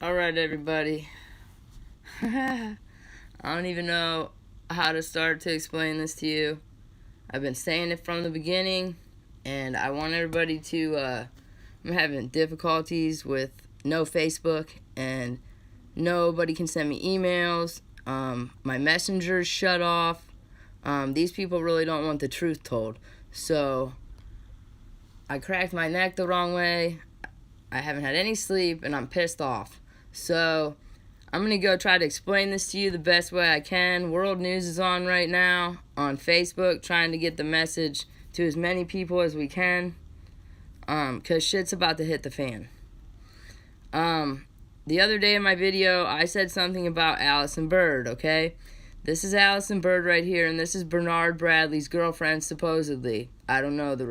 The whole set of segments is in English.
Alright, everybody. I don't even know how to start to explain this to you. I've been saying it from the beginning, and I want everybody to, I'm having difficulties with no Facebook, and nobody can send me emails. My messenger's shut off. These people really don't want the truth told. So, I cracked my neck the wrong way. I haven't had any sleep, and I'm pissed off. So, I'm going to go try to explain this to you the best way I can. World News is on right now on Facebook, trying to get the message to as many people as we can, because shit's about to hit the fan. The other day in my video, I said something about Allison Bird, okay? This is Allison Bird right here, and this is Bernard Bradley's girlfriend, supposedly. I don't know, the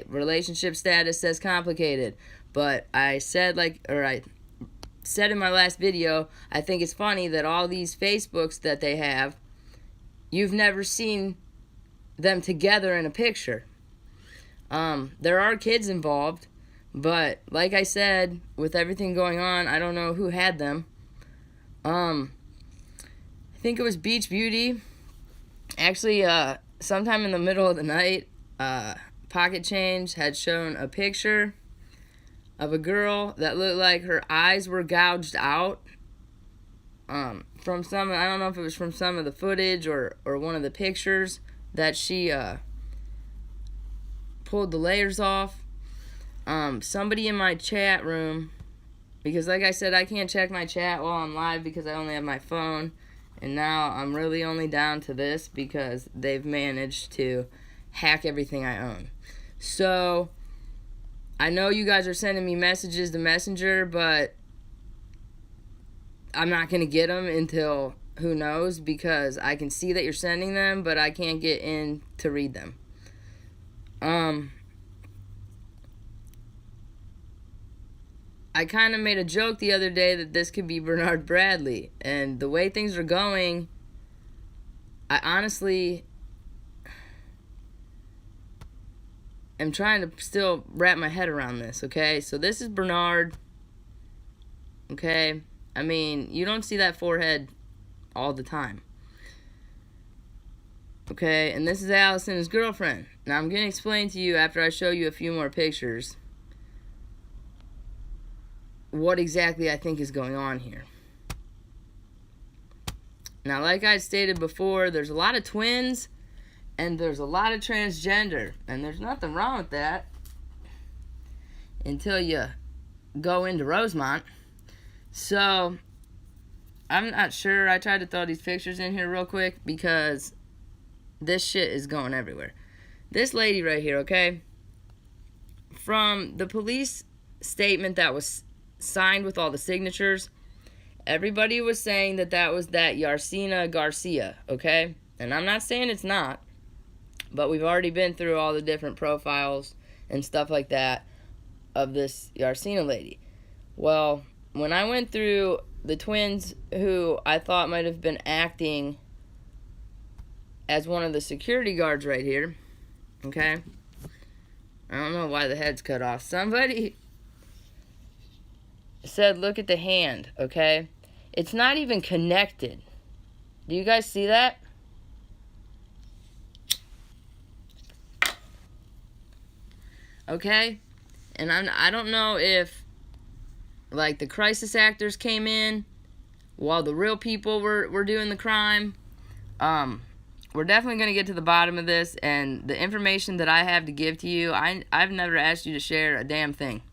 relationship status says complicated, but I said, I said in my last video, I think it's funny that all these Facebooks that they have, you've never seen them together in a picture. There are kids involved, but like I said, with everything going on, I don't know who had them. I think it was Beach Beauty. Actually, sometime in the middle of the night, Pocket Change had shown a picture of a girl that looked like her eyes were gouged out. From some, I don't know if it was from some of the footage or one of the pictures that she pulled the layers off. Somebody in my chat room, because like I said, I can't check my chat while I'm live because I only have my phone, and now I'm really only down to this because they've managed to hack everything I own. So, I know you guys are sending me messages to Messenger, but I'm not going to get them until who knows, because I can see that you're sending them, but I can't get in to read them. I kind of made a joke the other day that this could be Bernard Bradley, and the way things are going, I honestly am trying to still wrap my head around this, okay? So this is Bernard, okay? I mean, you don't see that forehead all the time. Okay, and this is Allison, his girlfriend. Now I'm going to explain to you after I show you a few more pictures what exactly I think is going on here. Now, like I stated before, there's a lot of twins and there's a lot of transgender, and there's nothing wrong with that until you go into Rosemont. So, I'm not sure. I tried to throw these pictures in here real quick because this shit is going everywhere. This lady right here, okay? From the police statement that was signed with all the signatures, everybody was saying that was that Yarcina Garcia, okay? And I'm not saying it's not, but we've already been through all the different profiles and stuff like that of this Yarcina lady. Well, when I went through the twins who I thought might have been acting as one of the security guards right here, okay? I don't know why the head's cut off. Somebody said, look at the hand, okay? It's not even connected. Do you guys see that? Okay? And I don't know if, like, the crisis actors came in while the real people were doing the crime. We're definitely going to get to the bottom of this, and the information that I have to give to you, I've never asked you to share a damn thing.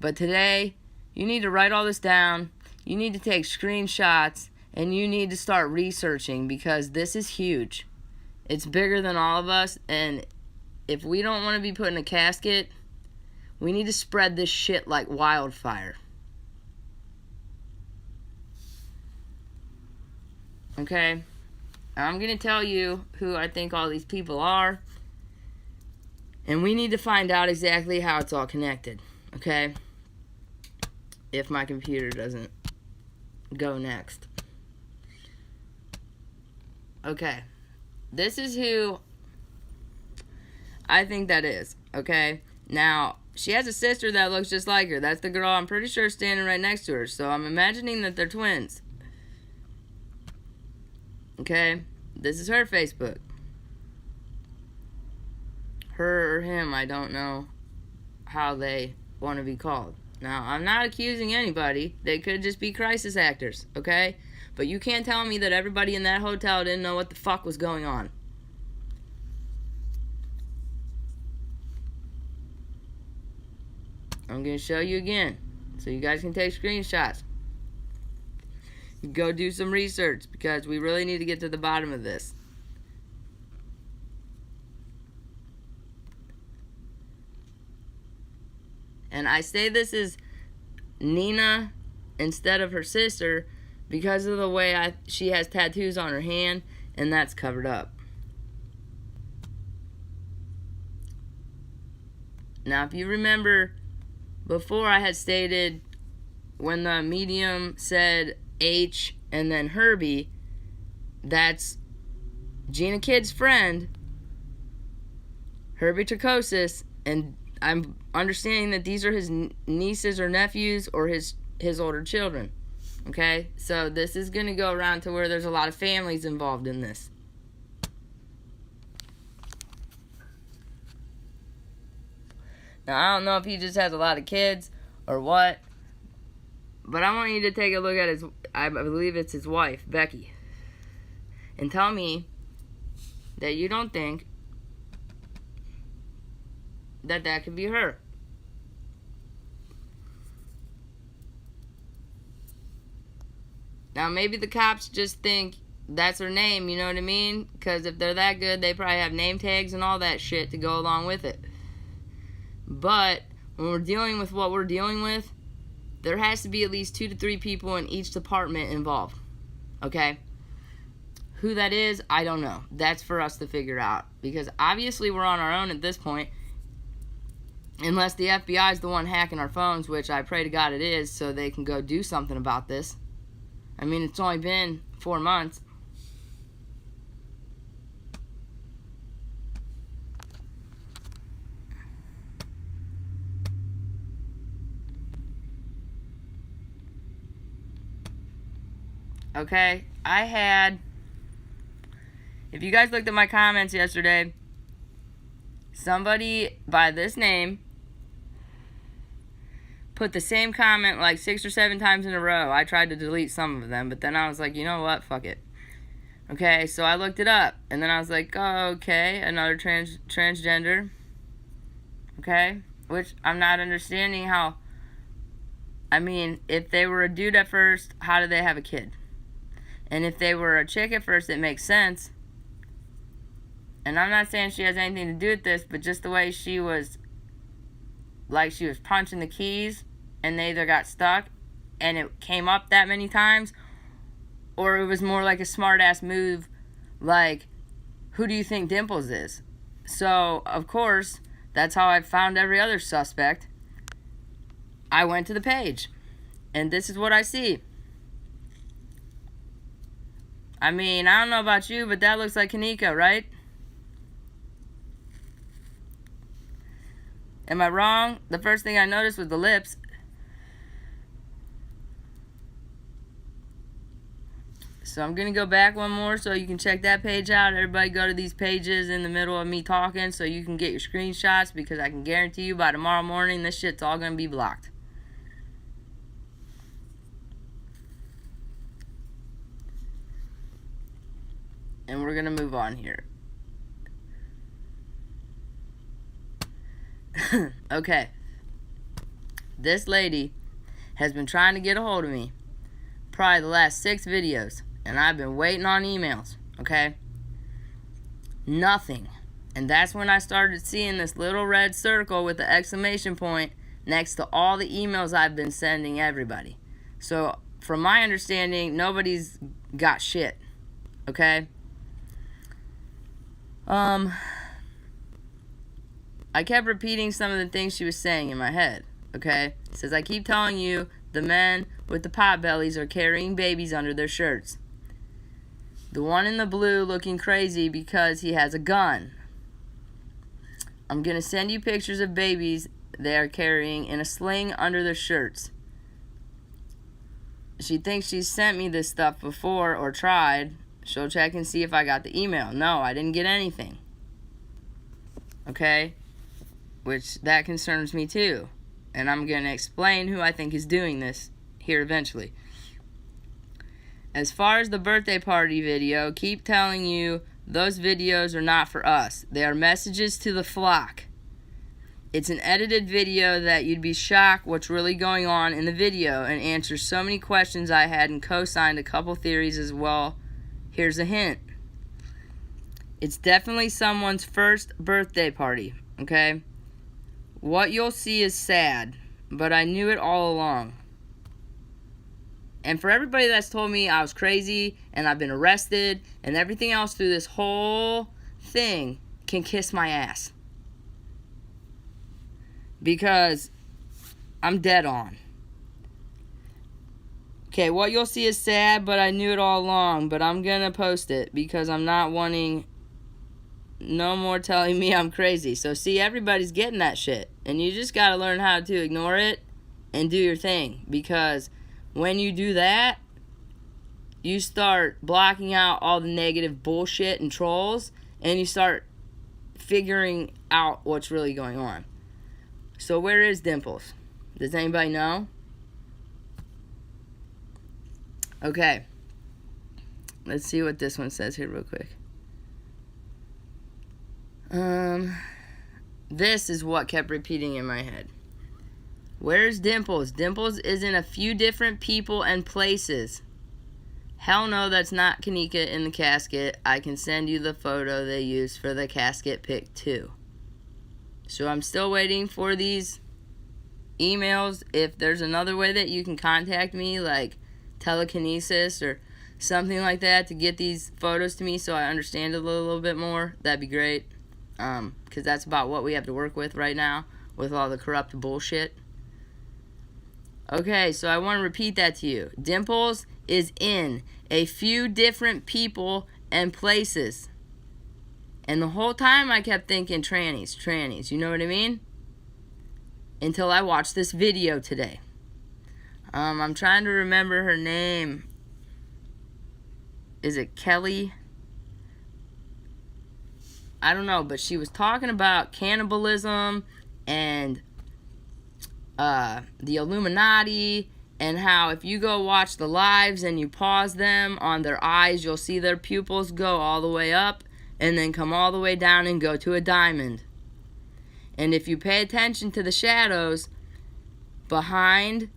But today, you need to write all this down, you need to take screenshots, and you need to start researching, because this is huge. It's bigger than all of us, and if we don't want to be put in a casket, we need to spread this shit like wildfire. Okay? I'm going to tell you who I think all these people are, and we need to find out exactly how it's all connected. Okay? If my computer doesn't go next. Okay. This is who I think that is, okay? Now, she has a sister that looks just like her. That's the girl I'm pretty sure standing right next to her. So I'm imagining that they're twins. Okay? This is her Facebook. Her or him, I don't know how they want to be called. Now, I'm not accusing anybody. They could just be crisis actors, okay? But you can't tell me that everybody in that hotel didn't know what the fuck was going on. I'm going to show you again so you guys can take screenshots. Go do some research because we really need to get to the bottom of this. And I say this is Nina instead of her sister because of the way she has tattoos on her hand, and that's covered up. Now, if you remember, before I had stated when the medium said H and then Herbie, that's Gina Kidd's friend, Herbie Tricosis, and I'm understanding that these are his nieces or nephews or his older children. Okay? So this is going to go around to where there's a lot of families involved in this. Now, I don't know if he just has a lot of kids or what, but I want you to take a look at I believe it's his wife, Becky, and tell me that you don't think that could be her. Now, maybe the cops just think that's her name, you know what I mean? Because if they're that good, they probably have name tags and all that shit to go along with it. But when we're dealing with what we're dealing with, there has to be at least 2 to 3 people in each department involved. Okay? Who that is, I don't know. That's for us to figure out. Because obviously we're on our own at this point. Unless the FBI is the one hacking our phones, which I pray to God it is, so they can go do something about this. I mean, it's only been 4 months. Okay, if you guys looked at my comments yesterday, somebody by this name put the same comment like 6 or 7 times in a row. I tried to delete some of them, but then I was like, you know what, fuck it. Okay, so I looked it up, and then I was like, oh, okay, another transgender. Okay, which I'm not understanding how, I mean, if they were a dude at first, how did they have a kid? And if they were a chick at first, it makes sense. And I'm not saying she has anything to do with this, but just the way she was, like she was punching the keys, and they either got stuck, and it came up that many times, or it was more like a smart-ass move, like, who do you think Dimples is? So, of course, that's how I found every other suspect. I went to the page, and this is what I see. I mean, I don't know about you, but that looks like Kaneko, right? Am I wrong? The first thing I noticed was the lips. So I'm going to go back one more so you can check that page out. Everybody go to these pages in the middle of me talking so you can get your screenshots, because I can guarantee you by tomorrow morning this shit's all going to be blocked. And we're going to move on here. Okay. This lady has been trying to get a hold of me probably the last 6 videos. And I've been waiting on emails. Okay? Nothing. And that's when I started seeing this little red circle with the exclamation point next to all the emails I've been sending everybody. So, from my understanding, nobody's got shit. Okay? I kept repeating some of the things she was saying in my head, okay? It says, I keep telling you, the men with the pot bellies are carrying babies under their shirts. The one in the blue looking crazy because he has a gun. I'm going to send you pictures of babies they are carrying in a sling under their shirts. She thinks she's sent me this stuff before or tried. She'll check and see if I got the email. No, I didn't get anything. Okay? Which, that concerns me too. And I'm going to explain who I think is doing this here eventually. As far as the birthday party video, keep telling you those videos are not for us. They are messages to the flock. It's an edited video that you'd be shocked what's really going on in the video and answers so many questions I had and co-signed a couple theories as well. Here's a hint. It's definitely someone's first birthday party, okay? What you'll see is sad, but I knew it all along. And for everybody that's told me I was crazy and I've been arrested and everything else through this whole thing can kiss my ass. Because I'm dead on. Okay, what you'll see is sad, but I knew it all along. But I'm going to post it because I'm not wanting no more telling me I'm crazy. So see, everybody's getting that shit. And you just got to learn how to ignore it and do your thing. Because when you do that, you start blocking out all the negative bullshit and trolls. And you start figuring out what's really going on. So where is Dimples? Does anybody know? Okay. Let's see what this one says here real quick. This is what kept repeating in my head. Where's Dimples? Dimples is in a few different people and places. Hell no, that's not Kanika in the casket. I can send you the photo they used for the casket pic too. So I'm still waiting for these emails. If there's another way that you can contact me, like telekinesis or something like that, to get these photos to me so I understand it a little bit more, that'd be great. Because that's about what we have to work with right now, with all the corrupt bullshit. Okay, so I want to repeat that to you. Dimples is in a few different people and places. And the whole time I kept thinking trannies, you know what I mean? Until I watched this video today. I'm trying to remember her name. Is it Kelly? I don't know, but she was talking about cannibalism and the Illuminati, and how if you go watch the lives and you pause them on their eyes, you'll see their pupils go all the way up and then come all the way down and go to a diamond. And if you pay attention to the shadows behind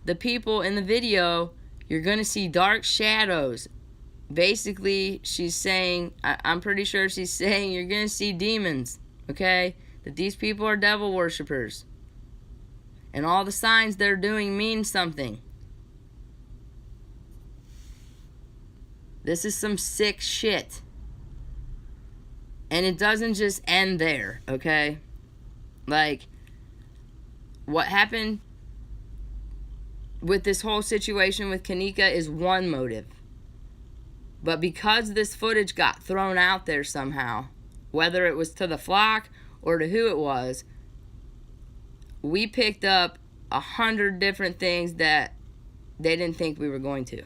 the people in the video, you're going to see dark shadows. Basically, she's saying, I'm pretty sure she's saying you're going to see demons, okay? That these people are devil worshippers. And all the signs they're doing mean something. This is some sick shit. And it doesn't just end there, okay? Like, what happened with this whole situation with Kanika is one motive. But because this footage got thrown out there somehow, whether it was to the flock or to who it was, we picked up 100 different things that they didn't think we were going to.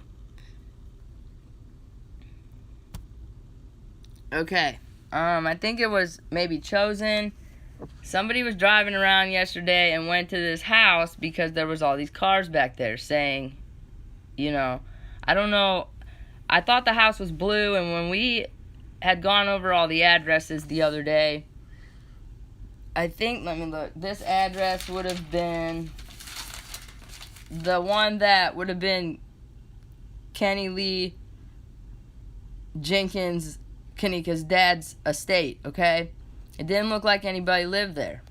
Okay. I think it was maybe Chosen. Somebody was driving around yesterday and went to this house because there was all these cars back there saying, you know, I don't know. I thought the house was blue, and when we had gone over all the addresses the other day, I think, let me look, this address would have been the one that would have been Kenny Lee Jenkins, Kanika's dad's estate, okay? It didn't look like anybody lived there.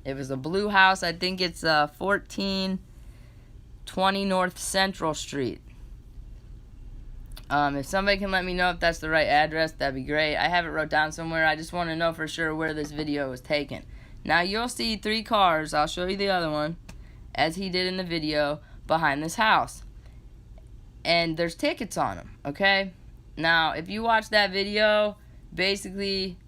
It was a blue house. I think it's 1420 North Central Street. If somebody can let me know if that's the right address, that'd be great. I have it wrote down somewhere. I just want to know for sure where this video was taken. Now, you'll see 3 cars. I'll show you the other one, as he did in the video, behind this house. And there's tickets on them, okay? Now, if you watch that video, basically,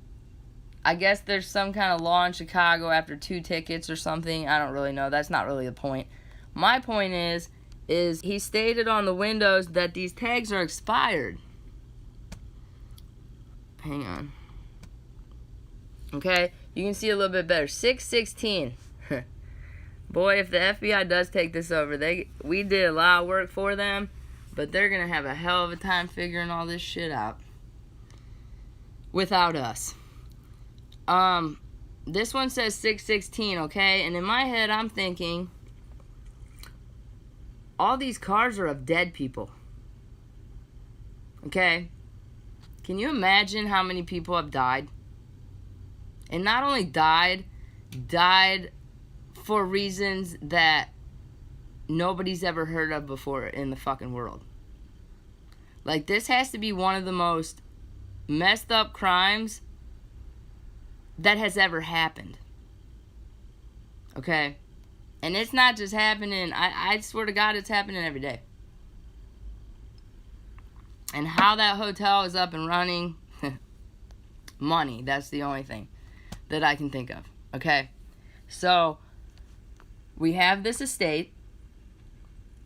I guess there's some kind of law in Chicago after 2 tickets or something. I don't really know. That's not really the point. My point is he stated on the windows that these tags are expired. Hang on. Okay, you can see a little bit better. 6/16. Boy, if the FBI does take this over, we did a lot of work for them, but they're gonna have a hell of a time figuring all this shit out without us. This one says 6/16, okay? And in my head, I'm thinking, all these cars are of dead people. Okay? Can you imagine how many people have died? And not only died for reasons that nobody's ever heard of before in the fucking world. Like, this has to be one of the most messed up crimes that has ever happened. Okay? And it's not just happening, I swear to God, it's happening every day. And how that hotel is up and running, money, that's the only thing that I can think of. Okay? So, we have this estate.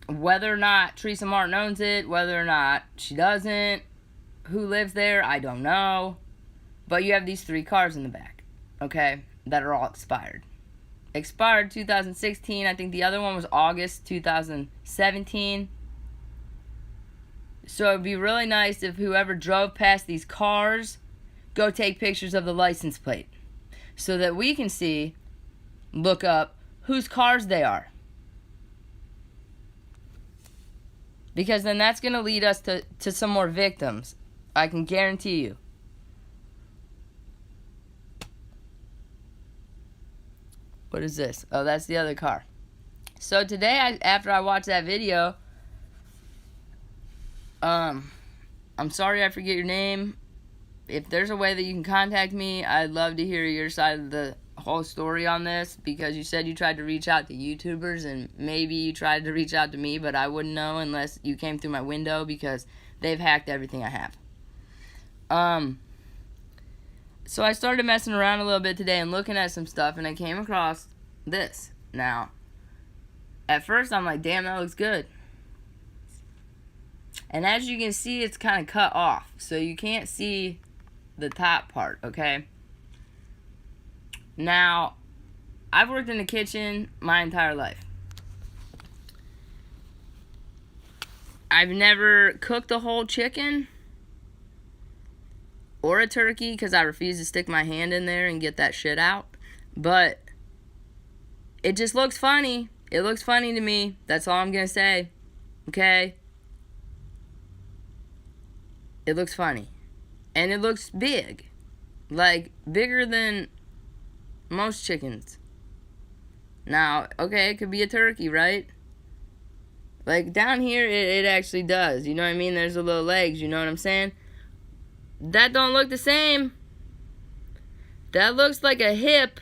Whether or not Teresa Martin owns it, whether or not she doesn't, who lives there, I don't know. But you have these 3 cars in the back, okay, that are all expired. Expired 2016. I think the other one was August 2017. So it'd be really nice if whoever drove past these cars go take pictures of the license plate so that we can see, look up whose cars they are. Because then that's going to lead us to some more victims. I can guarantee you. What is this? Oh, that's the other car. So today, after I watched that video, I'm sorry I forget your name. If there's a way that you can contact me, I'd love to hear your side of the whole story on this, because you said you tried to reach out to YouTubers, and maybe you tried to reach out to me, but I wouldn't know unless you came through my window, because they've hacked everything I have. So I started messing around a little bit today and looking at some stuff, and I came across this. Now, at first I'm like, damn, that looks good. And as you can see, it's kind of cut off, so you can't see the top part, okay? Now, I've worked in the kitchen my entire life. I've never cooked a whole chicken or a turkey, because I refuse to stick my hand in there and get that shit out. But it just looks funny. It looks funny to me. That's all I'm going to say. Okay? It looks funny. And it looks big. Like, bigger than most chickens. Now, okay, it could be a turkey, right? Like, down here, it actually does. You know what I mean? There's the little legs, you know what I'm saying? That don't look the same. That looks like a hip.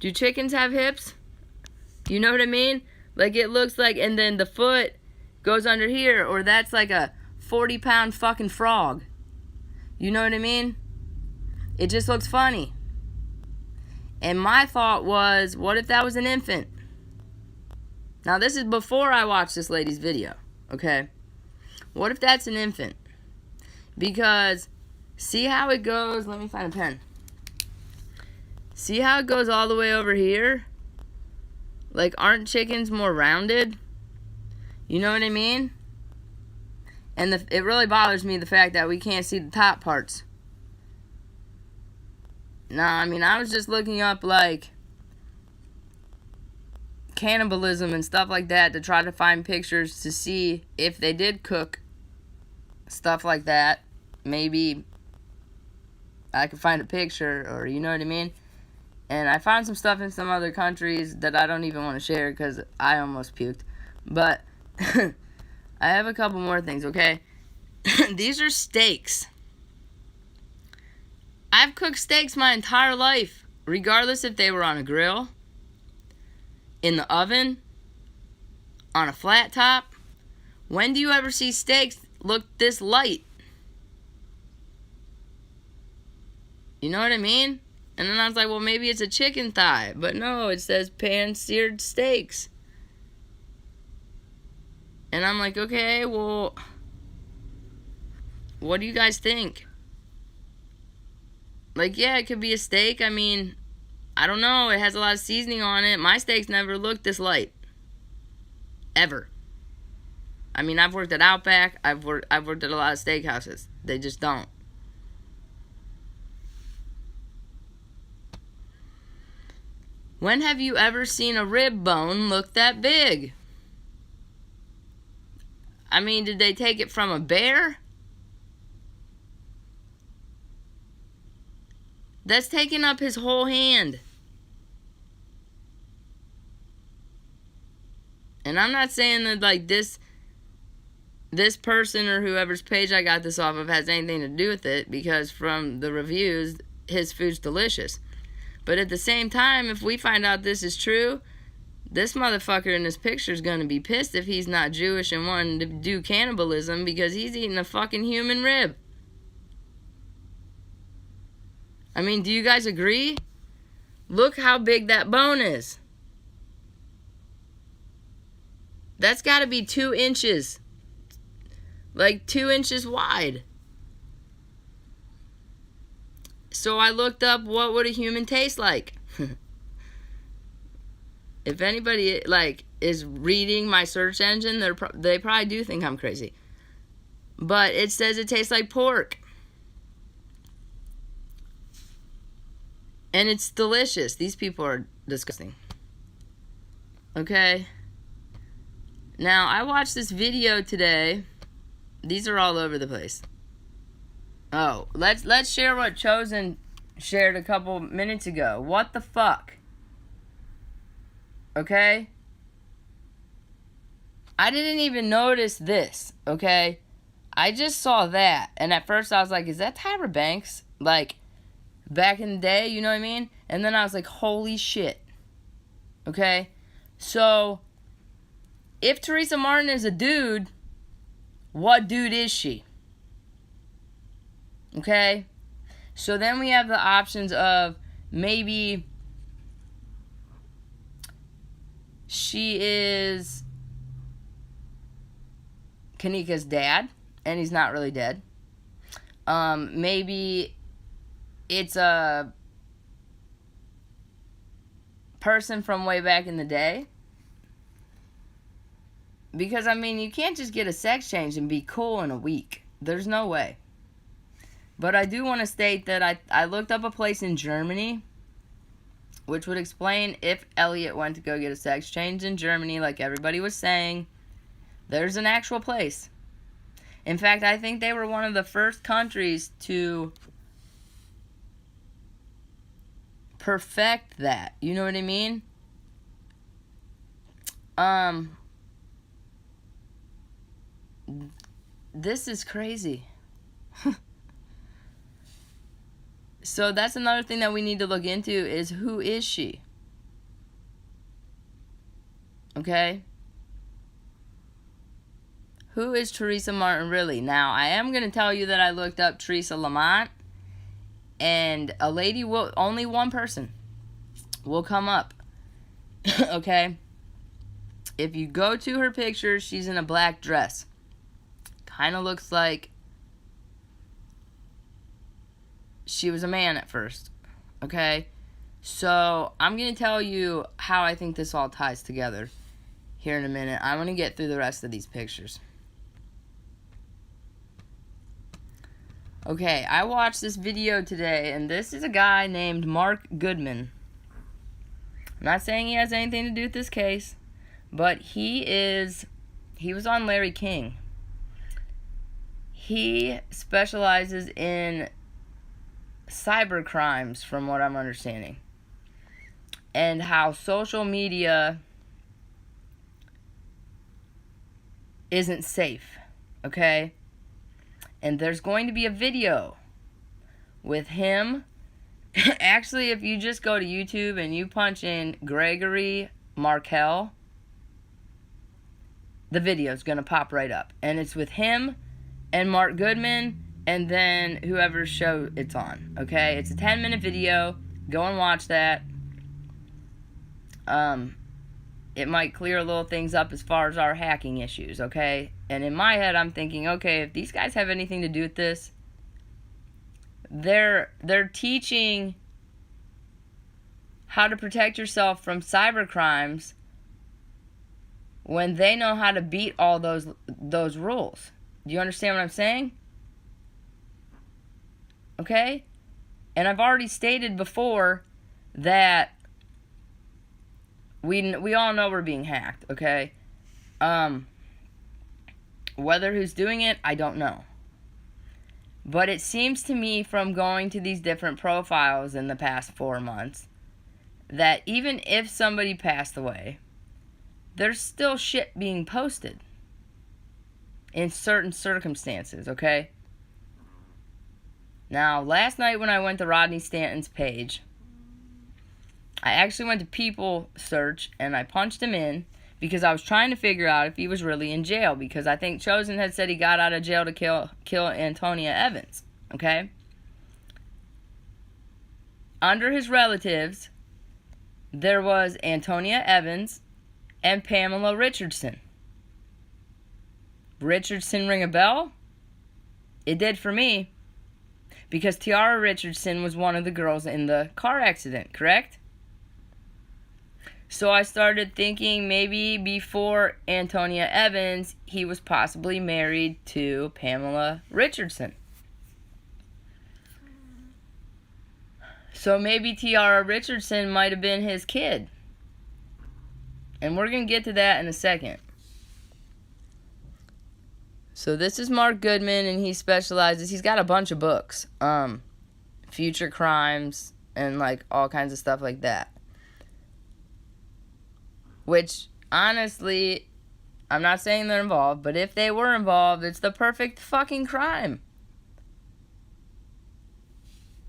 Do chickens have hips? You know what I mean? Like, it looks like, and then the foot goes under here, or that's like a 40-pound fucking frog. You know what I mean? It just looks funny. And my thought was, what if that was an infant? Now, this is before I watched this lady's video, okay? What if that's an infant? Because, see how it goes? Let me find a pen. See how it goes all the way over here? Like, aren't chickens more rounded? You know what I mean? And it really bothers me, the fact that we can't see the top parts. Nah, I mean, I was just looking up, like, cannibalism and stuff like that to try to find pictures to see if they did cook stuff like that. Maybe I could find a picture, or you know what I mean? And I found some stuff in some other countries that I don't even want to share because I almost puked. But I have a couple more things, okay? These are steaks. I've cooked steaks my entire life, regardless if they were on a grill, in the oven, on a flat top. When do you ever see steaks look this light? You know what I mean? And then I was like, well, maybe it's a chicken thigh. But no, it says pan-seared steaks. And I'm like, okay, well, what do you guys think? Like, yeah, it could be a steak. I mean, I don't know. It has a lot of seasoning on it. My steaks never looked this light. Ever. I mean, I've worked at Outback. I've worked at a lot of steakhouses. They just don't. When have you ever seen a rib bone look that big? I mean, did they take it from a bear? That's taking up his whole hand. And I'm not saying that, like, this person or whoever's page I got this off of has anything to do with it, because from the reviews, his food's delicious. But at the same time, if we find out this is true, this motherfucker in this picture is going to be pissed if he's not Jewish and wanting to do cannibalism, because he's eating a fucking human rib. I mean, do you guys agree? Look how big that bone is. That's got to be 2 inches. Like 2 inches wide. So I looked up, what would a human taste like? If anybody, like, is reading my search engine, they probably do think I'm crazy. But it says it tastes like pork. And it's delicious. These people are disgusting. Okay? Now, I watched this video today. These are all over the place. Oh, let's share what Chosen shared a couple minutes ago. What the fuck? Okay? I didn't even notice this, okay? I just saw that, and at first I was like, is that Tyra Banks? Like, back in the day, you know what I mean? And then I was like, holy shit. Okay? So, if Teresa Martin is a dude, what dude is she? Okay? So then we have the options of maybe she is Kanika's dad, and he's not really dead. Maybe it's a person from way back in the day. Because, I mean, you can't just get a sex change and be cool in a week. There's no way. But I do want to state that I looked up a place in Germany, which would explain if Elliot went to go get a sex change in Germany, like everybody was saying. There's an actual place. In fact, I think they were one of the first countries to perfect that. You know what I mean? This is crazy. So that's another thing that we need to look into, is who is she? Okay? Who is Teresa Martin really? Now, I am going to tell you that I looked up Teresa Lamont, and a lady will, only one person will come up. Okay? If you go to her picture, she's in a black dress. Kind of looks like she was a man at first. Okay? So, I'm going to tell you how I think this all ties together here in a minute. I'm going to get through the rest of these pictures. Okay, I watched this video today, and this is a guy named Mark Goodman. I'm not saying he has anything to do with this case, but he was on Larry King. He specializes in cyber crimes, from what I'm understanding, and how social media isn't safe, okay? And there's going to be a video with him. Actually, if you just go to YouTube and you punch in Gregory Markel, the video is going to pop right up. And it's with him and Mark Goodman, and then whoever show it's on, okay? It's a 10-minute video. Go and watch that. It might clear little things up as far as our hacking issues, okay? And in my head, I'm thinking, okay, if these guys have anything to do with this, they're teaching how to protect yourself from cyber crimes when they know how to beat all those rules. Do you understand what I'm saying? Okay? And I've already stated before that we all know we're being hacked, okay? Whether who's doing it, I don't know. But it seems to me from going to these different profiles in the past 4 months that even if somebody passed away, there's still shit being posted in certain circumstances, okay? Now, last night when I went to Rodney Stanton's page, I actually went to People Search and I punched him in because I was trying to figure out if he was really in jail, because I think Chosen had said he got out of jail to kill Antonia Evans, okay? Under his relatives, there was Antonia Evans and Pamela Richardson. Richardson ring a bell? It did for me, because Tiara Richardson was one of the girls in the car accident, correct? So I started thinking maybe before Antonia Evans, he was possibly married to Pamela Richardson. So maybe Tiara Richardson might have been his kid. And we're going to get to that in a second. So this is Mark Goodman, and he specializes, he's got a bunch of books. Future crimes and like all kinds of stuff like that. Which, honestly, I'm not saying they're involved, but if they were involved, it's the perfect fucking crime.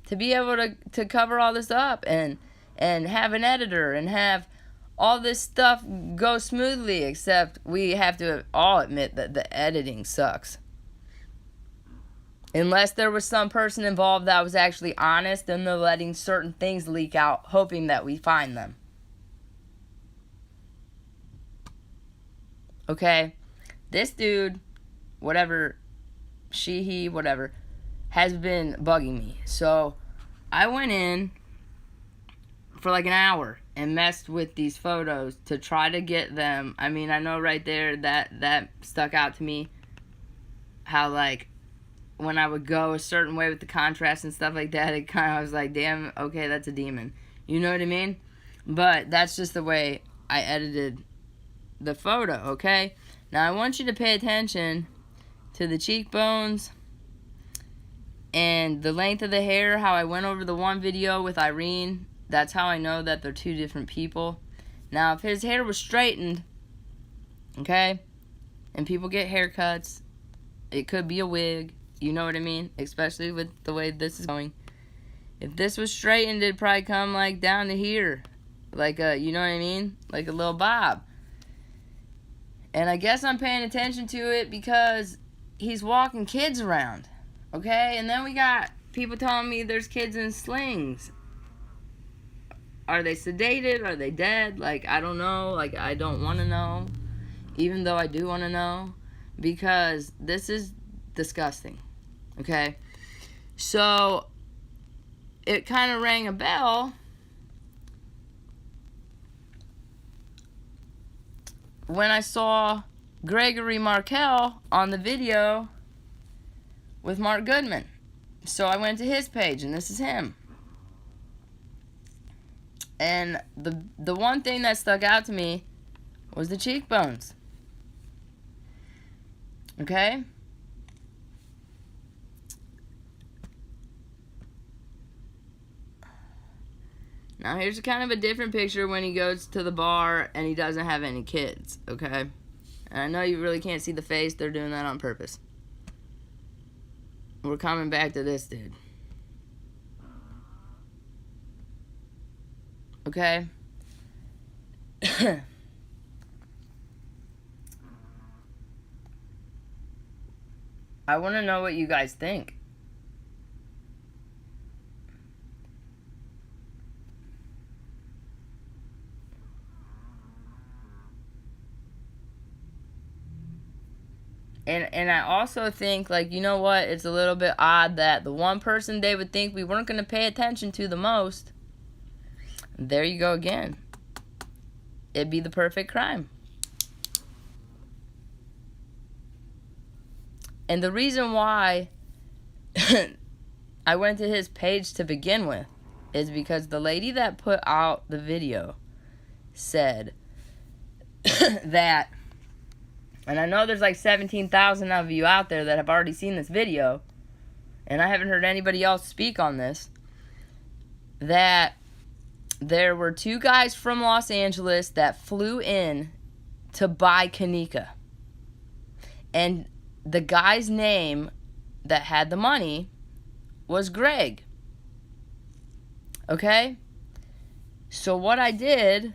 To be able to cover all this up and have an editor and have all this stuff go smoothly, except we have to all admit that the editing sucks. Unless there was some person involved that was actually honest and they're letting certain things leak out, hoping that we find them. Okay, this dude, whatever, she, he, whatever, has been bugging me. So I went in for like an hour and messed with these photos to try to get them. I mean, I know right there that stuck out to me. How like when I would go a certain way with the contrast and stuff like that, it kind of was like, damn, okay, that's a demon. You know what I mean? But that's just the way I edited the photo, okay? Now I want you to pay attention to the cheekbones and the length of the hair, how I went over the one video with Irene. That's how I know that they're two different people. Now if his hair was straightened, okay, and people get haircuts, it could be a wig, you know what I mean? Especially with the way this is going. If this was straightened, it'd probably come like down to here, like a, you know what I mean? Like a little bob. And I guess I'm paying attention to it because he's walking kids around, okay? And then we got people telling me there's kids in slings. Are they sedated? Are they dead? Like, I don't know. Like, I don't want to know, even though I do want to know, because this is disgusting, okay? So it kind of rang a bell when I saw Gregory Markel on the video with Mark Goodman. So I went to his page, and this is him. And the one thing that stuck out to me was the cheekbones. Okay? Now here's kind of a different picture when he goes to the bar and he doesn't have any kids, okay? And I know you really can't see the face. They're doing that on purpose. We're coming back to this dude. Okay? I want to know what you guys think. And I also think, like, you know what? It's a little bit odd that the one person they would think we weren't going to pay attention to the most, there you go again. It'd be the perfect crime. And the reason why I went to his page to begin with is because the lady that put out the video said that, and I know there's like 17,000 of you out there that have already seen this video, and I haven't heard anybody else speak on this, that there were two guys from Los Angeles that flew in to buy Kanika. And the guy's name that had the money was Greg. Okay? So what I did,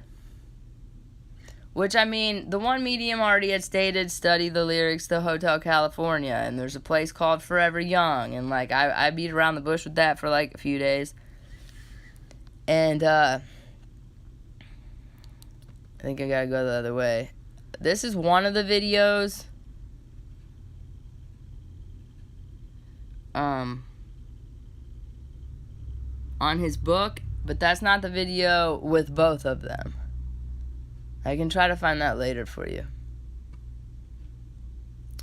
which, I mean, the one medium already had stated, study the lyrics to Hotel California, and there's a place called Forever Young, and, like, I beat around the bush with that for, like, a few days. And, I think I gotta go the other way. This is one of the videos. On his book, but that's not the video with both of them. I can try to find that later for you.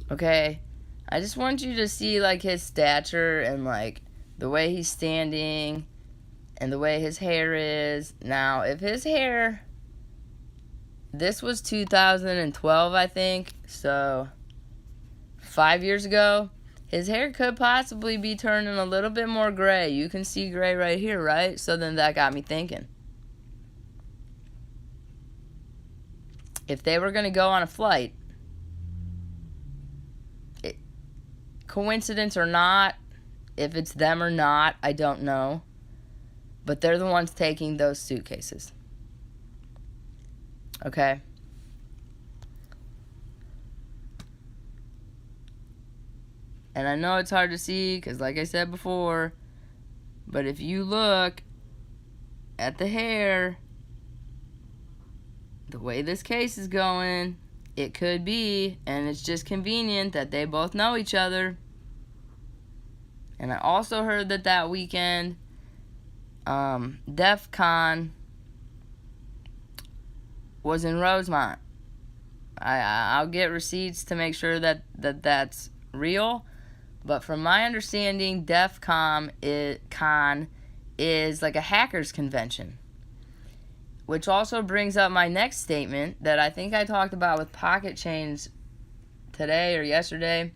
Okay? I just want you to see, like, his stature and, like, the way he's standing and the way his hair is. Now, if his hair... This was 2012, I think, so 5 years ago. His hair could possibly be turning a little bit more gray. You can see gray right here, right? So then that got me thinking. If they were going to go on a flight, coincidence or not, if it's them or not, I don't know. But they're the ones taking those suitcases. Okay? And I know it's hard to see because, like I said before, but if you look at the hair, the way this case is going, it could be, and it's just convenient that they both know each other. And I also heard that weekend, DEF CON was in Rosemont. I'll get receipts to make sure that's real. But from my understanding, DEF CON is like a hackers convention. Which also brings up my next statement that I think I talked about with Pocket Change today or yesterday.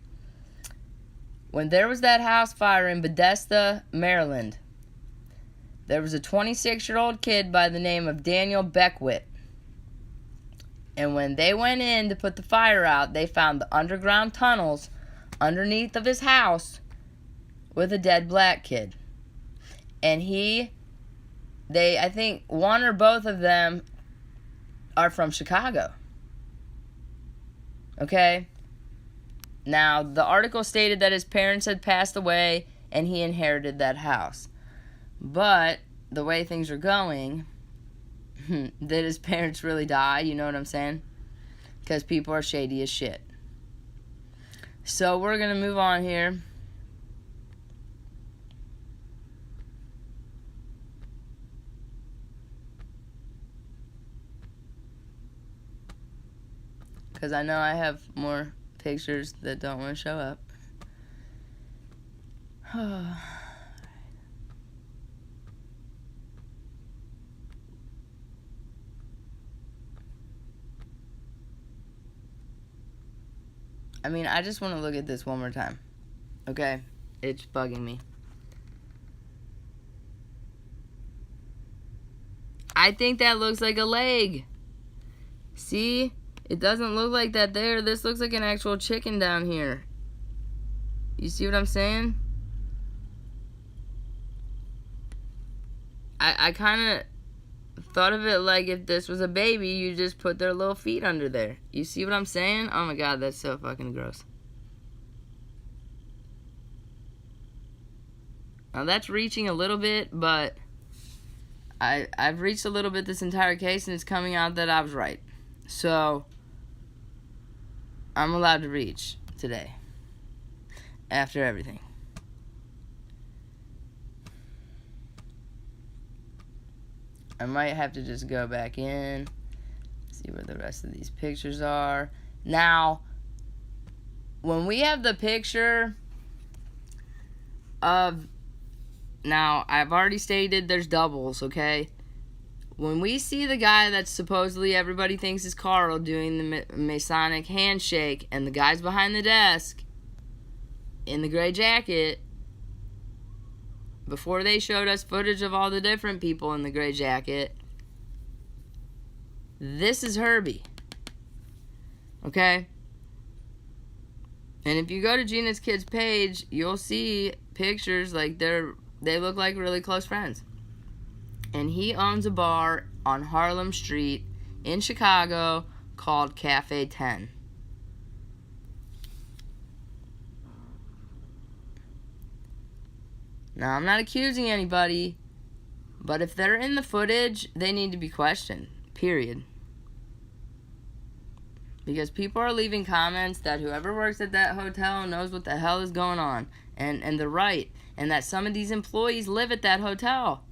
When there was that house fire in Bethesda, Maryland, there was a 26-year-old kid by the name of Daniel Beckwith. And when they went in to put the fire out, they found the underground tunnels underneath of his house with a dead black kid. And I think one or both of them are from Chicago. Okay? Now, the article stated that his parents had passed away and he inherited that house. But the way things are going, did his parents really die? You know what I'm saying? Because people are shady as shit. So we're going to move on here. Because I know I have more pictures that don't want to show up. I mean, I just want to look at this one more time. Okay? It's bugging me. I think that looks like a leg. See? It doesn't look like that there. This looks like an actual chicken down here. You see what I'm saying? I kind of thought of it like if this was a baby, you just put their little feet under there. You see what I'm saying? Oh my god, that's so fucking gross. Now that's reaching a little bit, but I've reached a little bit this entire case, and it's coming out that I was right. So I'm allowed to reach. today. After everything. I might have to just go back in, see where the rest of these pictures are. Now, when we have the picture of... Now, I've already stated there's doubles, okay? When we see the guy that supposedly everybody thinks is Carl doing the Masonic handshake, and the guy's behind the desk in the gray jacket, before they showed us footage of all the different people in the gray jacket, this is Herbie. Okay? And if you go to Gina's Kids page, you'll see pictures like they look like really close friends. And he owns a bar on Harlem Street in Chicago called Cafe 10. Now, I'm not accusing anybody, but if they're in the footage, they need to be questioned, period. Because people are leaving comments that whoever works at that hotel knows what the hell is going on. And they're right. And that some of these employees live at that hotel.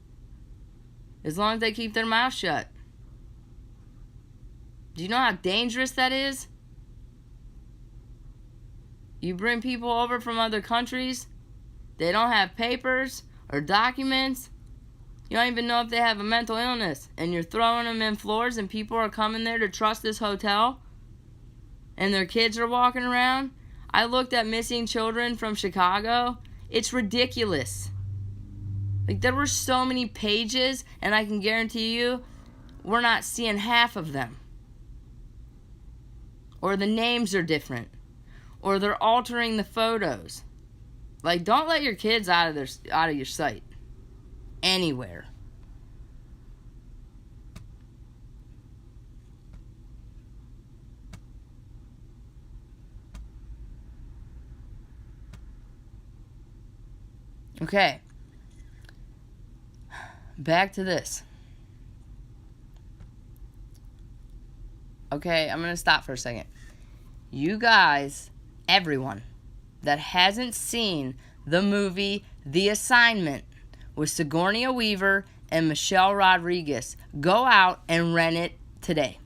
As long as they keep their mouth shut. Do you know how dangerous that is? You bring people over from other countries. They don't have papers or documents. You don't even know if they have a mental illness. And you're throwing them in floors and people are coming there to trust this hotel. And their kids are walking around. I looked at missing children from Chicago. It's ridiculous. Like, there were so many pages, and I can guarantee you, we're not seeing half of them. Or the names are different. Or they're altering the photos. Like, don't let your kids out of your sight. Anywhere. Okay. Back to this. Okay, I'm going to stop for a second. You guys, everyone that hasn't seen the movie The Assignment with Sigourney Weaver and Michelle Rodriguez, go out and rent it today.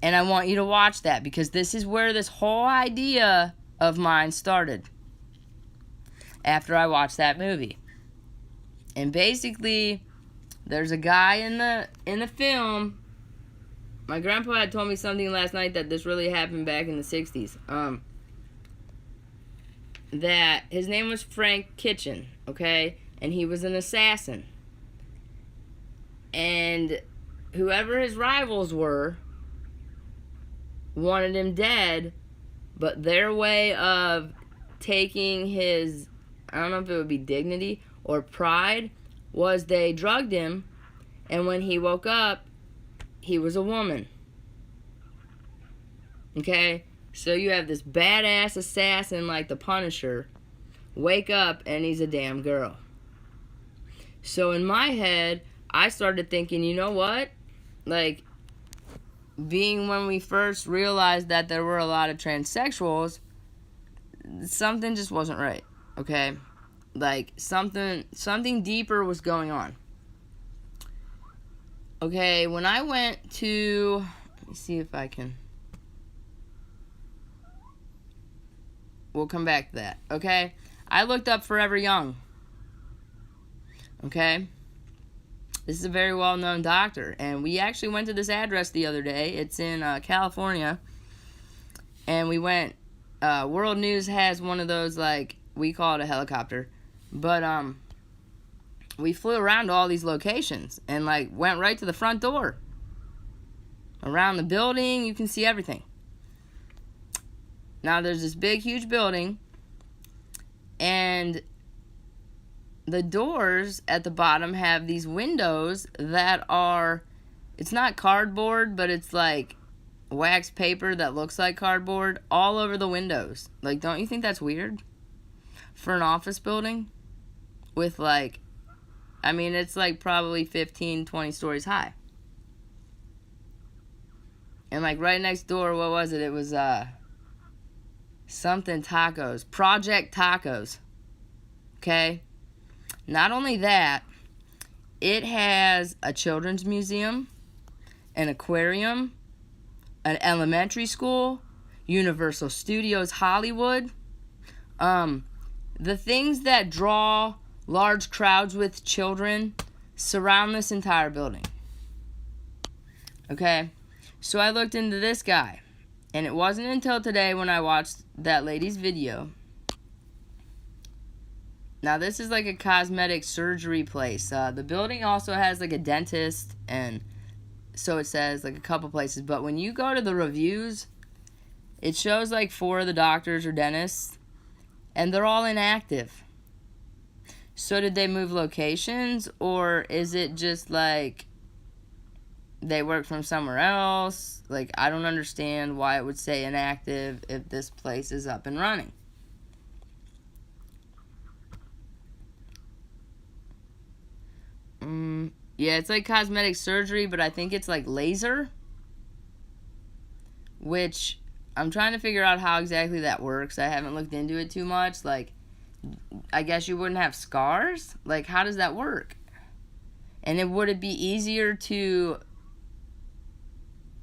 And I want you to watch that because this is where this whole idea of mine started. After I watched that movie. And basically, there's a guy in the film. My grandpa had told me something last night that this really happened back in the 60s. That his name was Frank Kitchen, okay? And he was an assassin. And whoever his rivals were wanted him dead, but their way of taking his, I don't know if it would be dignity or pride, was they drugged him, and when he woke up, he was a woman. Okay? So you have this badass assassin like the Punisher wake up and he's a damn girl. So in my head, I started thinking, you know what? Like, being when we first realized that there were a lot of transsexuals, something just wasn't right. Okay? Like, something deeper was going on. Okay, when I went to... Let me see if I can... We'll come back to that, okay? I looked up Forever Young. Okay? This is a very well-known doctor. And we actually went to this address the other day. It's in California. And we went... World News has one of those, like... We call it a helicopter. But, we flew around to all these locations and, like, went right to the front door. Around the building, you can see everything. Now, there's this big, huge building, and the doors at the bottom have these windows that are, it's not cardboard, but it's, like, wax paper that looks like cardboard all over the windows. Like, don't you think that's weird? For an office building? With, like, I mean, it's like probably 15, 20 stories high. And like right next door, what was it? It was something tacos. Project Tacos. Okay? Not only that, it has a children's museum, an aquarium, an elementary school, Universal Studios Hollywood. The things that draw large crowds with children surround this entire building. Okay? So I looked into this guy. And it wasn't until today when I watched that lady's video. Now, this is like a cosmetic surgery place. The building also has like a dentist, and so it says, like a couple places. But when you go to the reviews, it shows like 4 of the doctors or dentists, and they're all inactive. So did they move locations, or is it just like they work from somewhere else? Like, I don't understand why it would say inactive if this place is up and running. Yeah, it's like cosmetic surgery, but I think it's like laser. Which, I'm trying to figure out how exactly that works. I haven't looked into it too much. Like, I guess you wouldn't have scars? Like, how does that work? And would it be easier to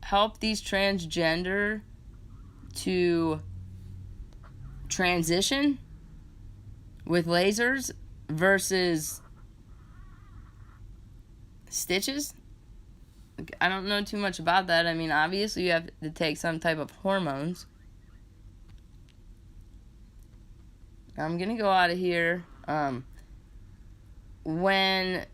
help these transgender to transition with lasers versus stitches? I don't know too much about that. I mean, obviously you have to take some type of hormones. I'm gonna go out of here. When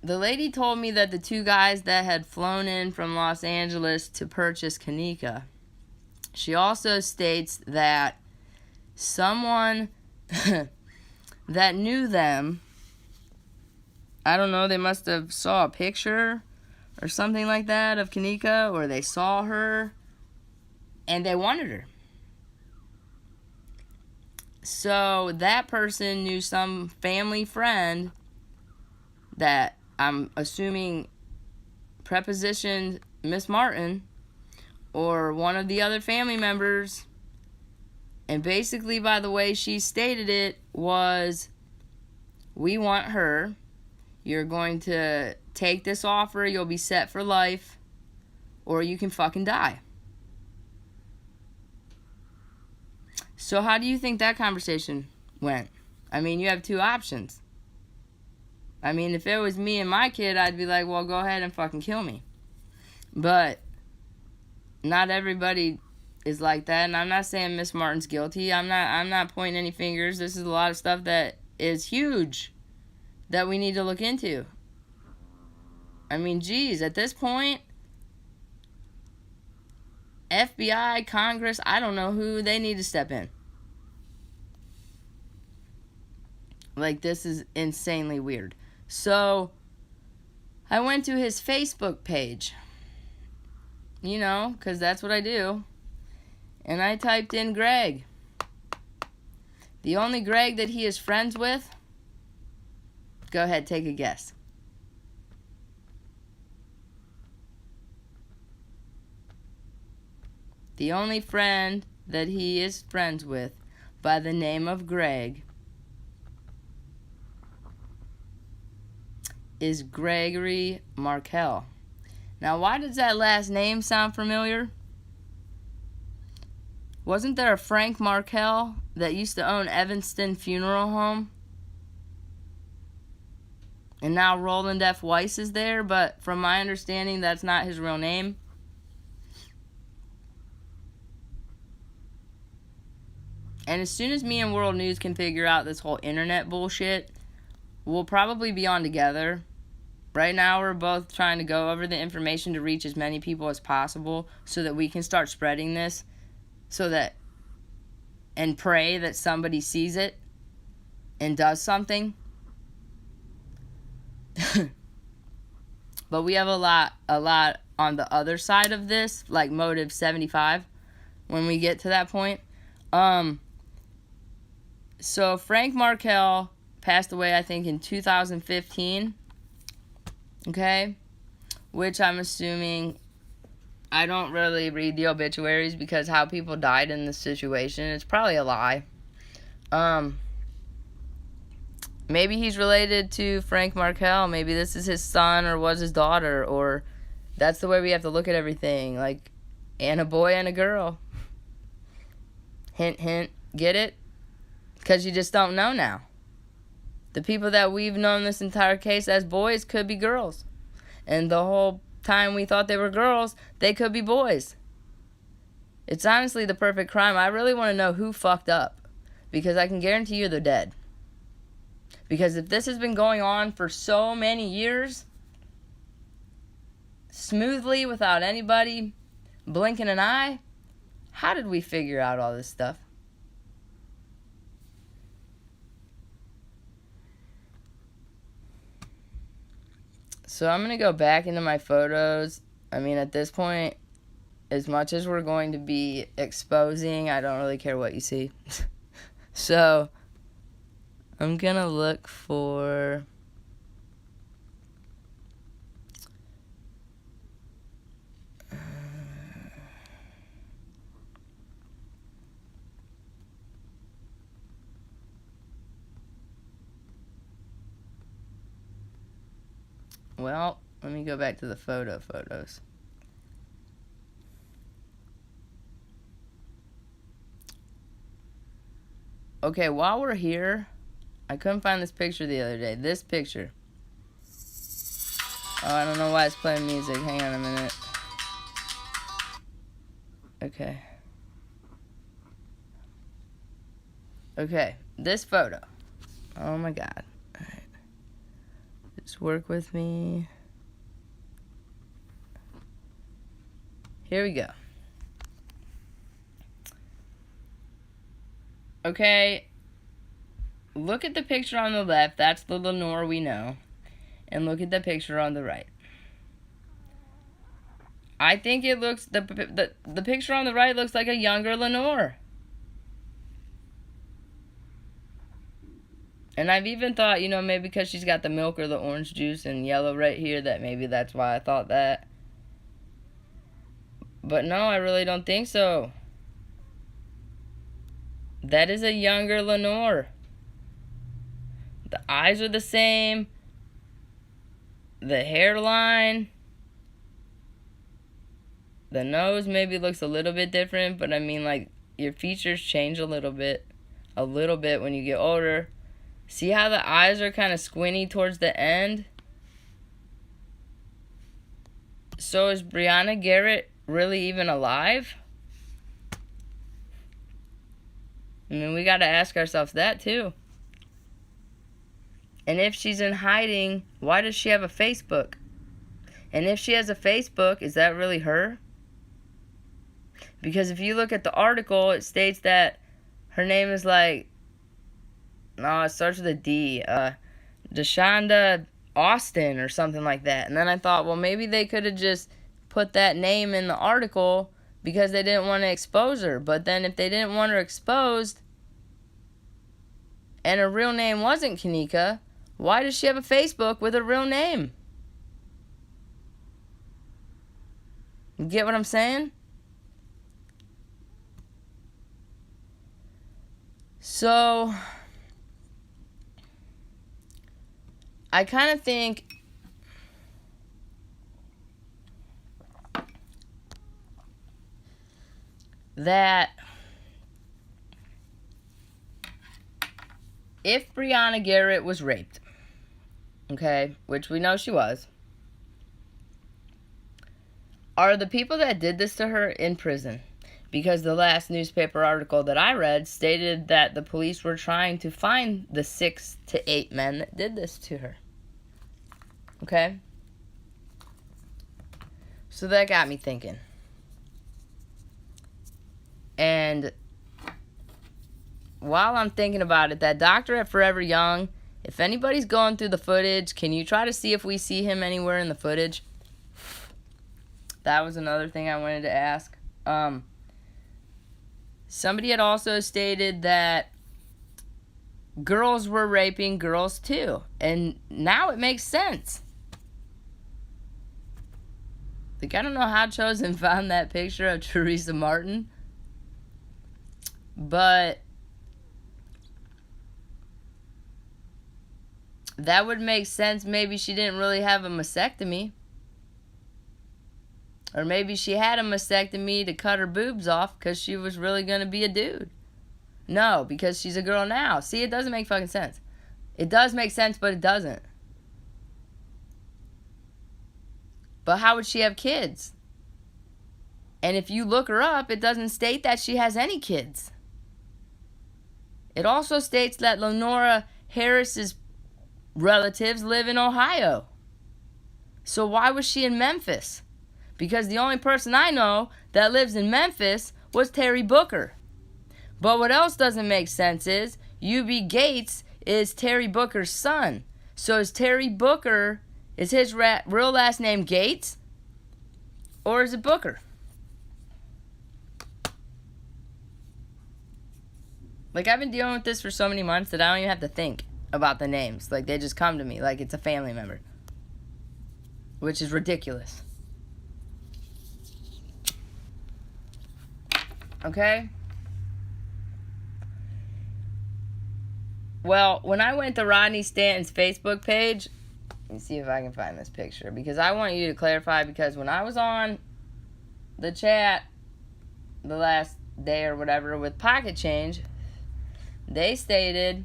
the lady told me that the 2 guys that had flown in from Los Angeles to purchase Kanika, she also states that someone that knew them, I don't know, they must have saw a picture or something like that of Kanika, or they saw her and they wanted her. So that person knew some family friend that I'm assuming prepositioned Miss Martin or one of the other family members, and basically by the way she stated it was, we want her, you're going to take this offer, you'll be set for life, or you can fucking die. So how do you think that conversation went? I mean, you have 2 options. I mean, if it was me and my kid, I'd be like, well, go ahead and fucking kill me. But not everybody is like that, and I'm not saying Miss Martin's guilty. I'm not pointing any fingers. This is a lot of stuff that is huge that we need to look into. I mean, geez, at this point, FBI, Congress, I don't know who, they need to step in. Like, this is insanely weird. So, I went to his Facebook page. You know, because that's what I do. And I typed in Greg. The only Greg that he is friends with, go ahead, take a guess. The only friend that he is friends with by the name of Greg is Gregory Markel. Now, why does that last name sound familiar? Wasn't there a Frank Markel that used to own Evanston Funeral Home? And now Roland F. Weiss is there, but from my understanding, that's not his real name. And as soon as me and World News can figure out this whole internet bullshit, we'll probably be on together. Right now, we're both trying to go over the information to reach as many people as possible so that we can start spreading this, and pray that somebody sees it and does something. But we have a lot on the other side of this, like Motive 75, when we get to that point. So Frank Markel passed away, I think, in 2015. Okay? Which I'm assuming I don't really read the obituaries because how people died in this situation, it's probably a lie. Maybe he's related to Frank Markel. Maybe this is his son or was his daughter, or that's the way we have to look at everything. Like, and a boy and a girl. Hint, hint. Get it? Because you just don't know now. The people that we've known this entire case as boys could be girls. And the whole time we thought they were girls, they could be boys. It's honestly the perfect crime. I really want to know who fucked up. Because I can guarantee you they're dead. Because if this has been going on for so many years, smoothly, without anybody blinking an eye, how did we figure out all this stuff? So I'm going to go back into my photos. I mean, at this point, as much as we're going to be exposing, I don't really care what you see. So I'm going to look for... Well, let me go back to the photos. Okay, while we're here, I couldn't find this picture the other day. This picture. Oh, I don't know why it's playing music. Hang on a minute. Okay. Okay, this photo. Oh my god. Alright. Just work with me. Here we go. Okay. Look at the picture on the left. That's the Lenore we know. And look at the picture on the right. I think it looks... The picture on the right looks like a younger Lenore. And I've even thought, you know, maybe because she's got the milk or the orange juice and yellow right here, that maybe that's why I thought that. But no, I really don't think so. That is a younger Lenore. The eyes are the same. The hairline. The nose maybe looks a little bit different, but I mean, like, your features change a little bit when you get older. See how the eyes are kind of squinty towards the end? So is Brianna Garrett really even alive? I mean, we got to ask ourselves that too. And if she's in hiding, why does she have a Facebook? And if she has a Facebook, is that really her? Because if you look at the article, it states that her name is like... No, it starts with a D. Deshonda Austin or something like that. And then I thought, well, maybe they could have just put that name in the article because they didn't want to expose her. But then if they didn't want her exposed and her real name wasn't Kanika, why does she have a Facebook with her real name? You get what I'm saying? So... I kind of think that if Brianna Garrett was raped, okay, which we know she was, are the people that did this to her in prison? Because the last newspaper article that I read stated that the police were trying to find the 6 to 8 men that did this to her. Okay? So that got me thinking. And while I'm thinking about it, that doctor at Forever Young, if anybody's going through the footage, can you try to see if we see him anywhere in the footage? That was another thing I wanted to ask. Somebody had also stated that girls were raping girls too. And now it makes sense. Like, I don't know how Chosen found that picture of Teresa Martin, but that would make sense. Maybe she didn't really have a mastectomy. Or maybe she had a mastectomy to cut her boobs off because she was really going to be a dude. No, because she's a girl now. See, it doesn't make fucking sense. It does make sense, but it doesn't. But how would she have kids? And if you look her up, it doesn't state that she has any kids. It also states that Lenora Harris's relatives live in Ohio. So why was she in Memphis? Because the only person I know that lives in Memphis was Terry Booker. But what else doesn't make sense is UB Gates is Terry Booker's son. So is Terry Booker, is his real last name Gates? Or is it Booker? Like, I've been dealing with this for so many months that I don't even have to think about the names. Like, they just come to me like it's a family member. Which is ridiculous. Okay? Well, when I went to Rodney Stanton's Facebook page, let me see if I can find this picture, because I want you to clarify, because when I was on the chat the last day or whatever with Pocket Change, they stated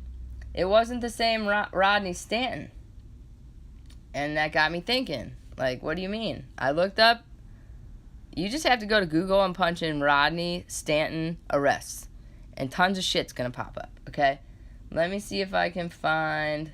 it wasn't the same Rodney Stanton. And that got me thinking, like, what do you mean? I looked up, you just have to go to Google and punch in Rodney Stanton arrests, and tons of shit's gonna pop up, okay? Let me see if I can find